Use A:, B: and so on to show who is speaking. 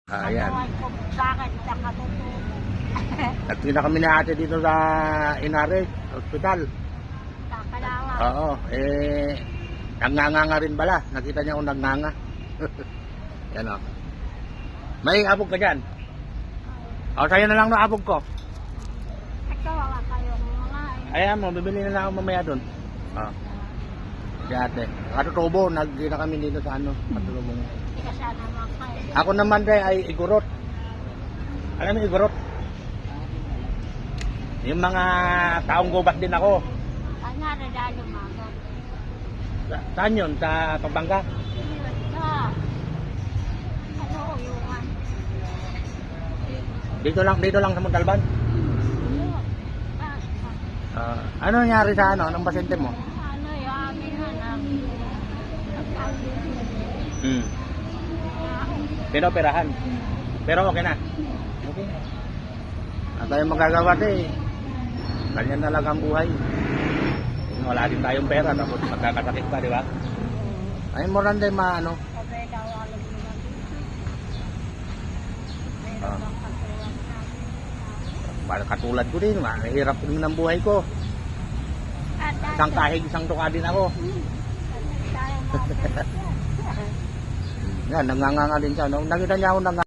A: Ayan.
B: Bakit nakatutulog?
A: Nagtina kami ni ate dito sa Inares Hospital.
B: Kakalawa.
A: Oo. Nanganganga rin bala. Nakita niya akong nanganga. Yan o. May abog ka dyan. O, sa'yo na lang na abog ko.
B: Ito, wala kayong mga
A: Ayan mo, bibili na lang ako mamaya doon. O. Si ate. Katutubo, nagkita kami dito sa ano. Katulubong.
B: Hindi ka sana makain.
A: Ako naman day ay igurot. Alam mo igurot? Yung mga taong gubat din ako.
B: Ano, redalo mga.
A: Saan yun? Sa Pampanga?
B: Ano, uyungan.
A: Dito lang sa Montalban? Ano nangyari sa ano? Anong pasyente mo?
B: Ano, yung amin anak.
A: Pinoperahan. Pero okay na. Okay. At tayong magagawa eh. Ganyan na lang ang buhay. Wala din tayong pera tapos magkakasakit pa, di ba? Ay mo rin din maano.
B: Sabi daw, alam mo na.
A: Katulad ko din, mahirap din ang buhay ko. Isang kahig, isang tuka din ako. Yan, nanganganga din siya. No? Nakita niya ako